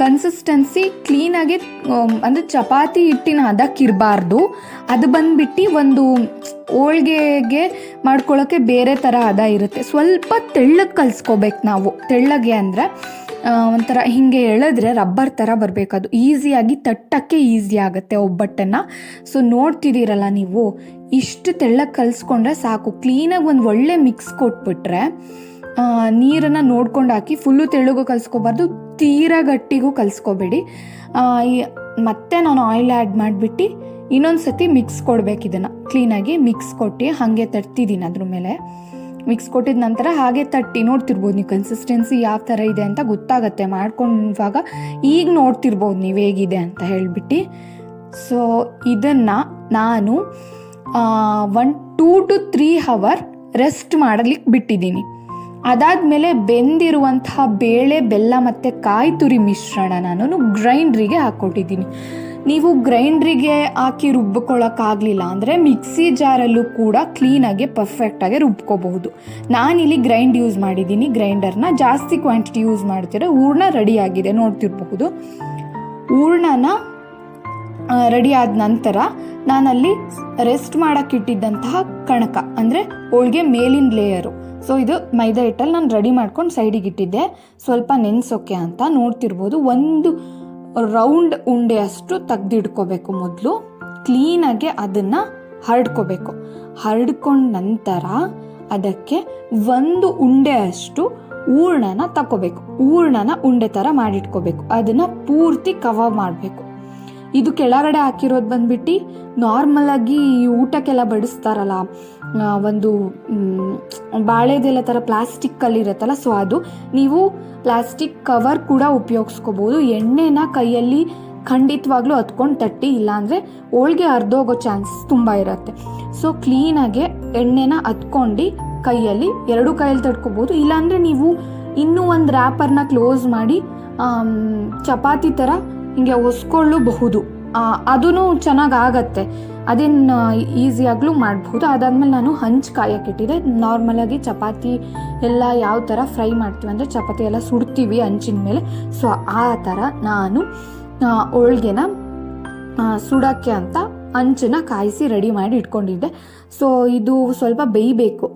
Consistency ಕ್ಲೀನಾಗಿ ಅಂದರೆ ಚಪಾತಿ ಹಿಟ್ಟಿನ ಹದಕ್ಕಿರಬಾರ್ದು. ಅದು ಬಂದ್ಬಿಟ್ಟು ಒಂದು ಹೋಳ್ಗೆಗೆ ಮಾಡ್ಕೊಳ್ಳೋಕ್ಕೆ ಬೇರೆ ಥರ ಹದ ಇರುತ್ತೆ. ಸ್ವಲ್ಪ ತೆಳ್ಳಗೆ ಕಲಿಸ್ಕೋಬೇಕು ನಾವು. ತೆಳ್ಳಗೆ ಅಂದರೆ ಒಂಥರ ಹೀಗೆ ಎಳೆದ್ರೆ ರಬ್ಬರ್ ಥರ ಬರಬೇಕು. ಅದು ಈಸಿಯಾಗಿ ತಟ್ಟಕ್ಕೆ ಈಸಿ ಆಗುತ್ತೆ ಒಬ್ಬಟ್ಟನ್ನು. ಸೊ ನೋಡ್ತಿದ್ದೀರಲ್ಲ ನೀವು, ಇಷ್ಟು ತೆಳ್ಳಗೆ ಕಲಿಸ್ಕೊಂಡ್ರೆ ಸಾಕು. ಕ್ಲೀನಾಗಿ ಒಂದು ಒಳ್ಳೆ ಮಿಕ್ಸ್ ಕೊಟ್ಬಿಟ್ರೆ ನೀರನ್ನು ನೋಡ್ಕೊಂಡು ಹಾಕಿ. ಫುಲ್ಲು ತೆಳ್ಳಗೂ ಕಲಿಸ್ಕೋಬಾರ್ದು, ತೀರಾ ಗಟ್ಟಿಗೂ ಕಲಿಸ್ಕೋಬೇಡಿ. ಮತ್ತೆ ನಾನು ಆಯಿಲ್ ಆ್ಯಡ್ ಮಾಡಿಬಿಟ್ಟು ಇನ್ನೊಂದು ಸತಿ ಮಿಕ್ಸ್ ಕೊಡ್ಬೇಕು. ಇದನ್ನು ಕ್ಲೀನಾಗಿ ಮಿಕ್ಸ್ ಕೊಟ್ಟು ಹಾಗೆ ತಟ್ತಿದ್ದೀನಿ. ಅದ್ರ ಮೇಲೆ ಮಿಕ್ಸ್ ಕೊಟ್ಟಿದ ನಂತರ ಹಾಗೆ ತಟ್ಟಿ ನೋಡ್ತಿರ್ಬೋದು ನೀವು ಕನ್ಸಿಸ್ಟೆನ್ಸಿ ಯಾವ ಥರ ಇದೆ ಅಂತ ಗೊತ್ತಾಗತ್ತೆ ಮಾಡ್ಕೊಂಡಾಗ. ಈಗ ನೋಡ್ತಿರ್ಬೋದು ನೀವು ಹೇಗಿದೆ ಅಂತ ಹೇಳಿಬಿಟ್ಟು. ಸೊ ಇದನ್ನು ನಾನು 2 to 3 hours ರೆಸ್ಟ್ ಮಾಡಲಿಕ್ಕೆ ಬಿಟ್ಟಿದ್ದೀನಿ. ಅದಾದಮೇಲೆ ಬೆಂದಿರುವಂತಹ ಬೇಳೆ, ಬೆಲ್ಲ ಮತ್ತು ಕಾಯಿ ತುರಿ ಮಿಶ್ರಣ ನಾನು ಗ್ರೈಂಡ್ರಿಗೆ ಹಾಕ್ಕೊಟ್ಟಿದ್ದೀನಿ. ನೀವು ಗ್ರೈಂಡ್ರಿಗೆ ಹಾಕಿ ರುಬ್ಕೊಳ್ಳೋಕ್ಕಾಗಲಿಲ್ಲ ಅಂದರೆ ಮಿಕ್ಸಿ ಜಾರಲ್ಲೂ ಕೂಡ ಕ್ಲೀನಾಗಿ ಪರ್ಫೆಕ್ಟಾಗಿ ರುಬ್ಕೋಬಹುದು. ನಾನಿಲ್ಲಿ ಗ್ರೈಂಡ್ ಯೂಸ್ ಮಾಡಿದ್ದೀನಿ. ಗ್ರೈಂಡರ್ನ ಜಾಸ್ತಿ ಕ್ವಾಂಟಿಟಿ ಯೂಸ್ ಮಾಡ್ತೀರ. ಹೂರ್ಣ ರೆಡಿಯಾಗಿದೆ ನೋಡ್ತಿರ್ಬಹುದು. ಹೂರ್ಣನ ರೆಡಿ ಆದ ನಂತರ ನಾನಲ್ಲಿ ರೆಸ್ಟ್ ಮಾಡೋಕ್ಕಿಟ್ಟಿದ್ದಂತಹ ಕಣಕ ಅಂದರೆ ಹೋಳಿಗೆ ಮೇಲಿನ ಲೇಯರು. ಸೊ ಇದು ಮೈದಾ ಹಿಟ್ಟಲ್ಲಿ ನಾನು ರೆಡಿ ಮಾಡ್ಕೊಂಡು ಸೈಡಿಗೆ ಇಟ್ಟಿದ್ದೆ ಸ್ವಲ್ಪ ನೆನೆಸೋಕೆ ಅಂತ. ನೋಡ್ತಿರ್ಬೋದು, ಒಂದು ರೌಂಡ್ ಉಂಡೆಯಷ್ಟು ತೆಗೆದಿಡ್ಕೋಬೇಕು. ಮೊದಲು ಕ್ಲೀನಾಗಿ ಅದನ್ನು ಹರಡ್ಕೋಬೇಕು. ಹರಡ್ಕೊಂಡ ನಂತರ ಅದಕ್ಕೆ ಒಂದು ಉಂಡೆಯಷ್ಟು ಹೂರ್ಣನ ತಗೋಬೇಕು. ಹೂರ್ಣನ ಉಂಡೆ ಥರ ಮಾಡಿಟ್ಕೋಬೇಕು. ಅದನ್ನು ಪೂರ್ತಿ ಕವರ್ ಮಾಡಬೇಕು. ಇದು ಕೆಳಗಡೆ ಹಾಕಿರೋದು ಬಂದ್ಬಿಟ್ಟು ನಾರ್ಮಲಾಗಿ ಊಟಕ್ಕೆಲ್ಲ ಬಡಿಸ್ತಾರಲ್ಲ, ಒಂದು ಬಾಳೆದೆಲೆ ಥರ ಪ್ಲಾಸ್ಟಿಕ್ಕಲ್ಲಿ ಇರುತ್ತಲ್ಲ, ಸೊ ಅದು. ನೀವು ಪ್ಲಾಸ್ಟಿಕ್ ಕವರ್ ಕೂಡ ಉಪಯೋಗಿಸ್ಕೋಬೋದು. ಎಣ್ಣೆನ ಕೈಯಲ್ಲಿ ಖಂಡಿತವಾಗ್ಲೂ ಹತ್ಕೊಂಡು ತಟ್ಟಿ, ಇಲ್ಲಾಂದರೆ ಹೋಳಿಗೆ ಹರಿದೋಗೋ ಚಾನ್ಸಸ್ ತುಂಬ ಇರುತ್ತೆ. ಸೊ ಕ್ಲೀನಾಗೆ ಎಣ್ಣೆನ ಹತ್ಕೊಂಡು ಕೈಯಲ್ಲಿ 2 ಕೈಯಲ್ಲಿ ತಟ್ಕೋಬೋದು. ಇಲ್ಲಾಂದರೆ ನೀವು ಇನ್ನೂ ಒಂದು ರ್ಯಾಪರ್ನ ಕ್ಲೋಸ್ ಮಾಡಿ ಚಪಾತಿ ಥರ ಹಿಂಗೆ ಒಸ್ಕೊಳ್ಳಬಹುದು. ಅದೂ ಚೆನ್ನಾಗಾಗತ್ತೆ. ಅದೇನು ಈಸಿಯಾಗಲೂ ಮಾಡಬಹುದು. ಅದಾದಮೇಲೆ ನಾನು ಹಂಚು ಕಾಯಕ್ಕಿಟ್ಟಿದ್ದೆ. ನಾರ್ಮಲಾಗಿ ಚಪಾತಿ ಎಲ್ಲ ಯಾವ ಥರ ಫ್ರೈ ಮಾಡ್ತೀವಿ ಅಂದರೆ ಚಪಾತಿ ಎಲ್ಲ ಸುಡ್ತೀವಿ ಹಂಚಿನ ಮೇಲೆ. ಸೊ ಆ ಥರ ನಾನು ಹೋಳ್ಗೆನ ಸುಡೋಕ್ಕೆ ಅಂತ ಹಂಚನ್ನ ಕಾಯಿಸಿ ರೆಡಿ ಮಾಡಿ ಇಟ್ಕೊಂಡಿದ್ದೆ. ಸೊ ಇದು ಸ್ವಲ್ಪ ಬೇಯಬೇಕು.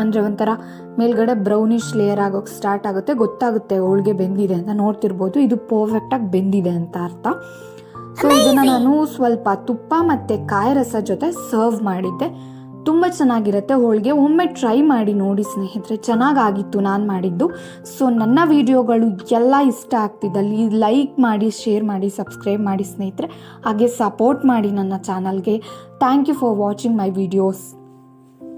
ಅಂದರೆ ಒಂಥರ ಮೇಲ್ಗಡೆ ಬ್ರೌನಿಷ್ ಲೇಯರ್ ಆಗೋಕ್ಕೆ ಸ್ಟಾರ್ಟ್ ಆಗುತ್ತೆ. ಗೊತ್ತಾಗುತ್ತೆ ಹೋಳಿಗೆ ಬೆಂದಿದೆ ಅಂತ. ನೋಡ್ತಿರ್ಬೋದು, ಇದು ಪರ್ಫೆಕ್ಟಾಗಿ ಬೆಂದಿದೆ ಅಂತ ಅರ್ಥ. ಸೊ ಇದನ್ನು ನಾನು ಸ್ವಲ್ಪ ತುಪ್ಪ ಮತ್ತು ಕಾಯಿ ರಸ ಜೊತೆ ಸರ್ವ್ ಮಾಡಿದ್ದೆ. ತುಂಬ ಚೆನ್ನಾಗಿರುತ್ತೆ ಹೋಳಿಗೆ. ಒಮ್ಮೆ ಟ್ರೈ ಮಾಡಿ ನೋಡಿ ಸ್ನೇಹಿತರೆ, ಚೆನ್ನಾಗಾಗಿತ್ತು ನಾನು ಮಾಡಿದ್ದು. ಸೊ ನನ್ನ ವಿಡಿಯೋಗಳು ಎಲ್ಲ ಇಷ್ಟ ಆಗ್ತಿದ್ದಲ್ಲಿ ಲೈಕ್ ಮಾಡಿ, ಶೇರ್ ಮಾಡಿ, ಸಬ್ಸ್ಕ್ರೈಬ್ ಮಾಡಿ ಸ್ನೇಹಿತರೆ. ಹಾಗೆ ಸಪೋರ್ಟ್ ಮಾಡಿ ನನ್ನ ಚಾನಲ್ಗೆ. Thank you for watching my videos.